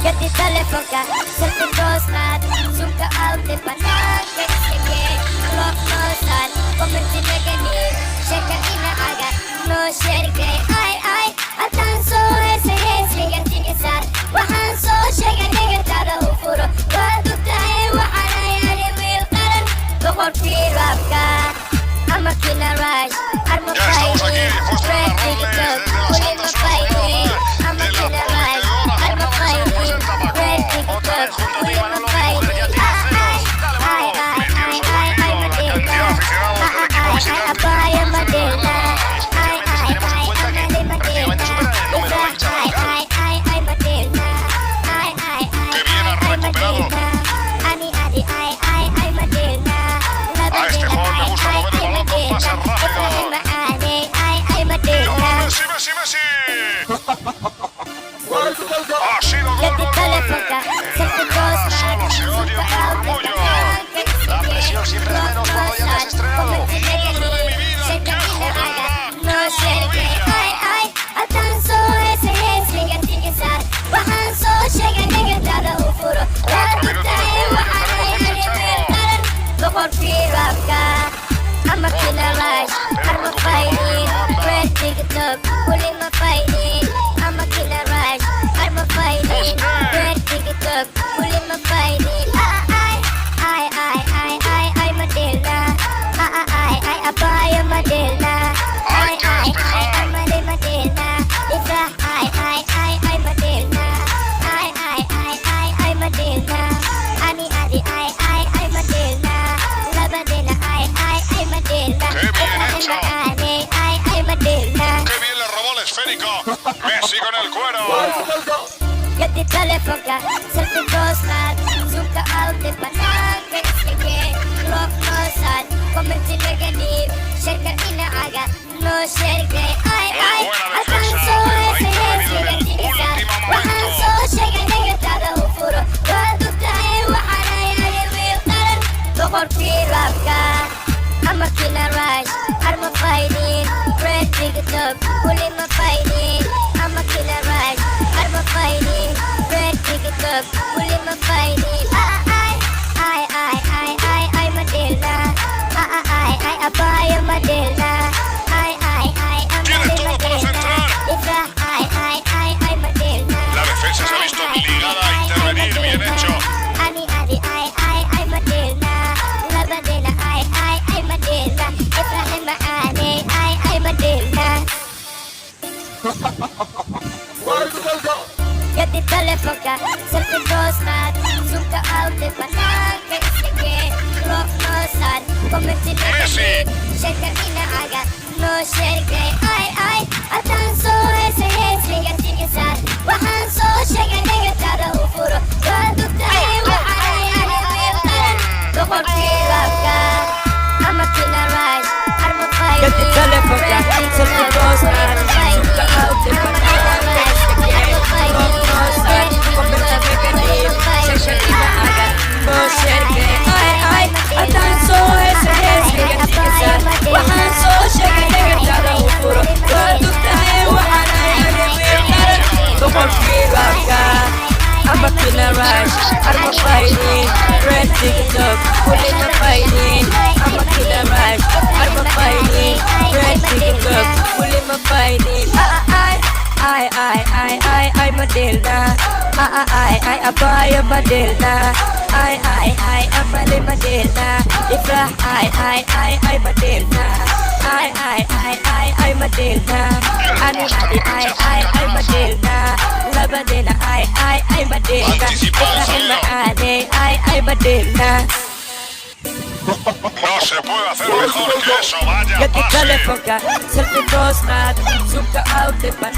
Get the telephone ka, cellphone goes mad. Zoom ka out, di pa sige. Rock no sad, comment negative. Check ka inaagad, no share kay ay. Atan so ese sigan tigisat. Waxaan soo sheegay dhegataada u furo. Waad ogtahay waxaan ayaani wiil qaran. Boqorkii raabka ama kina rush. Arma fighting, red TikTok, uli ma fighting. Ama kina rush, arma fighting, red TikTok, uli ma fighting. Ay, Madela. Abaya Madela. Ay, Amali Madela. Ay, Madela. Ay, Madela. Ani, ay, Madela. A este jugador le gusta mover el balón con pases rápidos. Ay, Madela. Messi. Ha sido Get the gol. telephone ka, cellphone goes mad. Solo se oye un murmullo. La presión siempre es menos cuando ya te has estrenado. Madre de mi vida, qué jugada. No share kay ay. Atan so ese sigan tigisat. Waxaan soo sheegay dhegataada u furo. Waad ogtahay waxaan ayaani wiil qaran. Boqorkii raabka ama kina rush. Arma fighting, red TikTok, uli ma fighting. Ama kina rush. Arma fighting, red TikTok, uli ma fighting. Ay, Madela. Ay, Abaya Madela. Ay, Amali Madela. Isa, ay, Madela. Ay, Madela. Ani, ay, Madela. Labadela, ay, Madela. Qué bien hecho. Ay, Madela. Qué bien le robó el esférico. Messi con el cuero. Get the telephone ka, cellphone goes mad. Zoom ka out, di pa sige. Rock no sad, comment negative. Share ka inaagad, no share kay ay. Atan so ese sigan tigisat. Waxaan soo sheegay dhegataada u furo. Waad ogtahay waxaan ayaani wiil qaran. Boqorkii raabka ama kina rush. Arma fighting, red TikTok, uli ma fighting. Ama kina rush. Arma fighting, red TikTok, uli ma fighting. Ay, Madela. Ay, Abaya Madela. Ay, Tiene Amali todo para Madela. centrar. Isa, ay, Madela. La defensa se ha visto obligada a intervenir. Bien hecho. Ani, ay, Madela. Labadela, ay, Madela. Ibrahim ay, Madela. Get the telephone ka, cellphone goes mad. Zoom ka out, di pa sige. Rock no sad, comment Messi. negative. Share ka inaagad, no share kay ay. Atan so ese sigan tigisat. Waxaan soo sheegay dhegataada u furo. Waad ogtahay waxaan ayaani wiil qaran. Boqorkii raabka ama kina rush. Arma fighting, Get the telephone ka, cellphone goes mad. Zoom ka out, di pa Arma fighting, red TikTok, uli ma fighting. Ama kina rush. Arma fighting, red TikTok, uli ma fighting. Ay, Madela. Ay, Abaya Madela. Ay, Amali Madela. Ifra, ay, Madela. Ay, Madela. Ani, ay, Madela. Labadela, ay, Madela. Ibrahim, ay, Madela. No se puede hacer mejor que eso. Vaya Get the pase. telephone ka, cellphone goes mad. Zoom ka out, di pa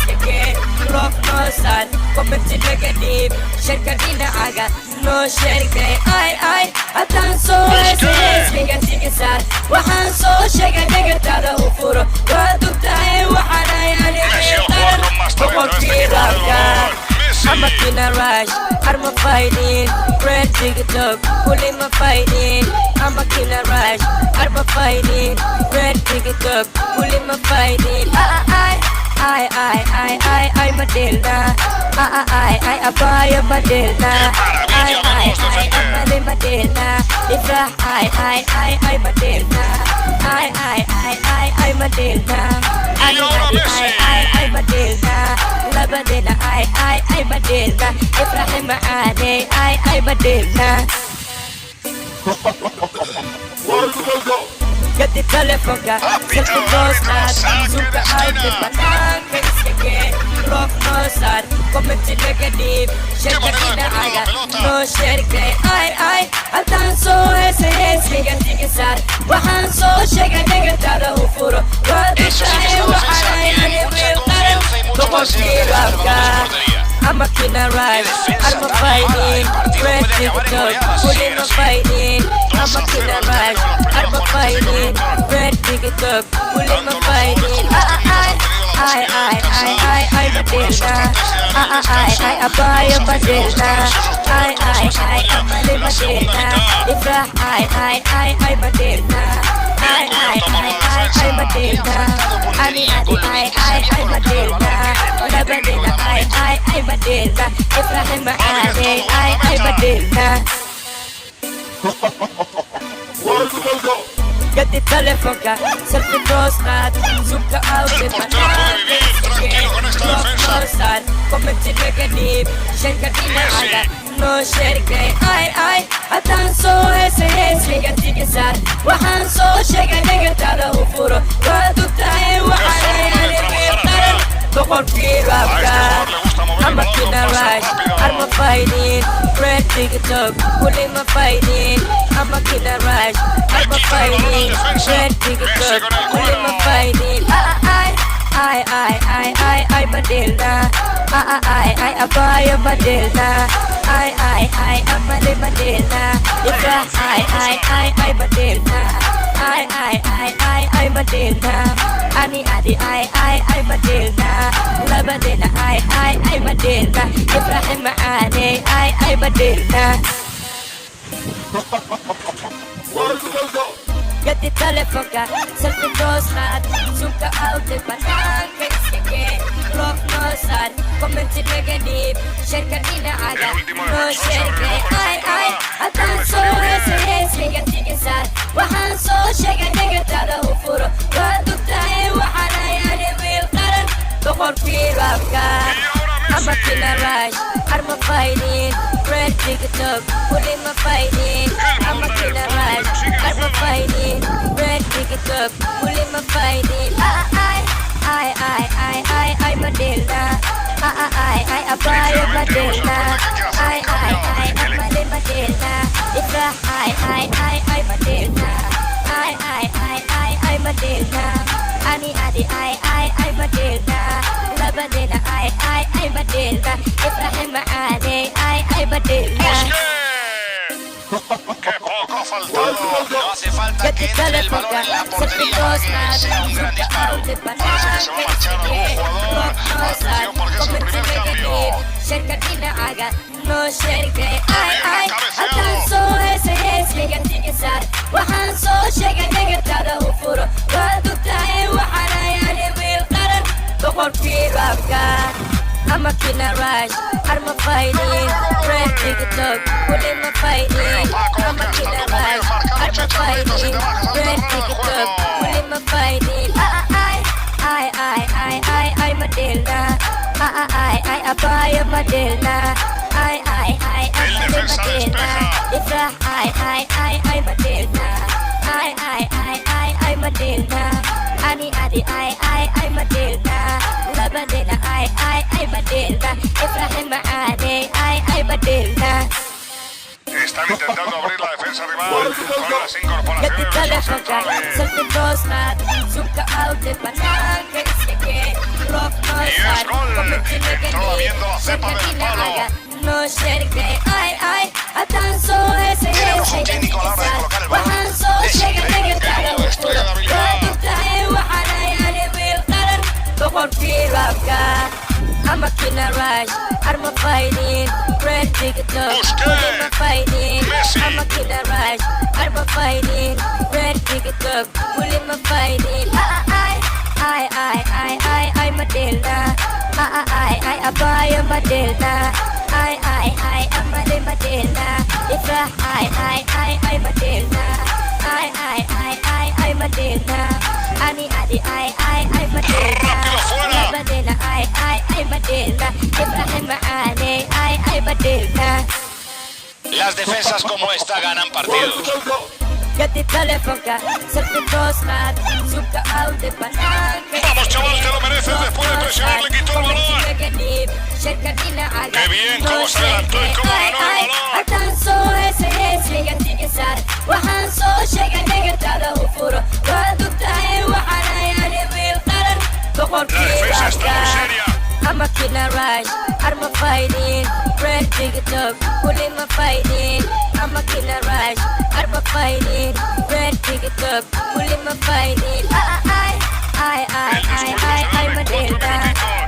sige. Rock no sad, comment negative. Share ka inaagad, no share kay ay. Atan so ese sigan tigisat. Waxaan soo sheegay dhegataada u furo. Waad ogtahay waxaan ayaani Messi, wiil el jugador con más talento de este boqorkii equipo. raabka Messi. ama kina rush. Arma fighting, red TikTok, uli ma fighting. Ama kina rush. Arma fighting, red TikTok, uli ma fighting. Ay, ay Matilda. Ay abaya Matilda. Ay amali Matilda. Ifrah ay Matilda. Ay Matilda. Y ahora Messi. Ay Matilda. Labadina ay Matilda. Ibrahim Ali ay Matilda. Que te telefonka, se te dostat, suka auto patanka iskake, rock no sad, commenti negative, shirkatina aga, no shirke, ay, altan so ese, tiga sad, wahan so shega nega tada ufuro, wadu tae wahana yani wiltaran, toko shirabka. I'm a killer ride, I'm a fighting, red TikTok, putting a fighting. I'm a killer ride, I'm a fighting, red TikTok, pulling a fighting. I Matilda. I buy a Matilda. I Amali Matilda. Ifrah I Matilda. I Matilda. Ani I Matilda. Labadina I Matilda. Ibrahim Ali I Matilda. Que te telefonka, se te dostat, suka auto patanka iskake, rock no sad, commenti negative, shirkatina aga, no shirke, ay, atan so ese, tiga sad, wahan so shega nega tada ufuro, wadu tae wahana yani wiltaran, tokon kirabka. I'm a killer rush, I'm a fighting, red TikTok, pulling my fighting. I'm a killer rush, I'm a fighting, red TikTok, pulling my fighting. I Matilda. I abaya Matilda. I amali Matilda. Ifrah I Matilda. I Matilda. Ani I Matilda. Labadina I Matilda. Ibrahim Ali I Matilda. Que te telefonka, se te dostat, suka auto patanka iskake, rock no sad, commenti negative, shirkatina aga, no shirke, ay, atan so ese, tiga sad, wahan so shega nega tada ufuro, wadu tae wahana yani wiltaran, tokon kirabka. I'm a killer rush, I'm a fighting, red TikTok, pulling my fighting. I'm a killer rush, I'm a fighting, red TikTok, pulling my fighting. I Matilda. I abaya Matilda. I amali Matilda. Ifrah I Matilda. I Matilda. Ani I Matilda. Labadina I Matilda. Ibrahim Ali I Matilda. ¡Qué poco ha faltado! No hace falta que entre el balón en la portería, que sea un gran disparo. Parece que se va a marchar algún jugador. Atención porque es el primer cambio. Shirkatina aga, no shirke, ay, atan so ese, tiga sad, wahan so shega nega tada ufuro, wadu tae wahana yani wiltaran, tokon kirabka. I'm a killer rush, I'm a fighting, red TikTok, pulling my fighting. I'm a killer rush, I'm a fighting, red TikTok, pulling my fighting. I Matilda. I abaya Matilda. I amali Matilda. Ifrah I Matilda. I Matilda. Ani I Matilda. Labadina I Matilda. Ibrahim Ali I Matilda. Están intentando abrir la defensa rival con las Que te incorporaciones de los telefonka, se centrales. te dostat, suka auto patanka iskake, rock no Y es sad, gol. commenti Entró negative, viendo la cepa del shirkatina palo. aga, no shirke, ay, atan so ese, Tiene un técnico a la hora de colocar el balón. wahan so Es shega increíble, nega tada menudo estrella de habilidad. wadu tae wahana yani wiltaran, tokon kirabka. I'm a killer rush, I'm a fighting, red TikTok, Busquets. pulling my fighting. Messi. I'm a killer rush, I'm a fighting, red TikTok, pulling my fighting. Ay, Matilda. Ay, Abaya Matilda. Ay, Amade Matilda. Ifra, ay, Matilda. Ay, Matilda. Ani, ay, Matilda. Rápido fuera. Matilda, ay, Matilda. Ibrahim, ay, Matilda. Las defensas como esta ganan partidos. Gati telefonka, certificados, suka out de banana. Vamos, chaval, te lo mereces. Después de presionar, le quitó el balón. Qué bien, cómo se adelantó y cómo ganó el balón. Alcanzó ese llega a tigizar. Wahanso llega a llegar a ufuro. Cuando trae wahana y animil taran. La defensa está muy seria. I'm a killer rush, I'm a fighting, red ticket-up, pulling my fighting. I'm a killer rush, I'm a fighting, red ticket-up, pulling my fighting. I, Matilda.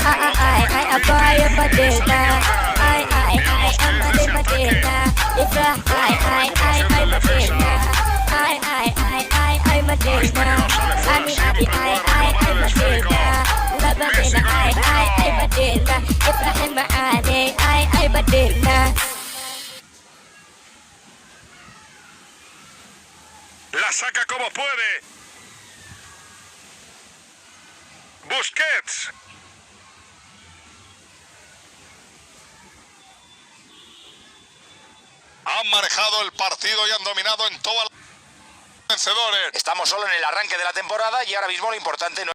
I, Abaya Matilda. I, Amade Matilda. Ifra, I, Matilda. I, Matilda. Ani, I, Matilda. Labadina, ay, Matilda. Ibrahim, ay, Matilda. La saca como puede. Busquets. Han manejado el partido y han dominado en todas las vencedores. Estamos solo en el arranque de la temporada y ahora mismo lo importante no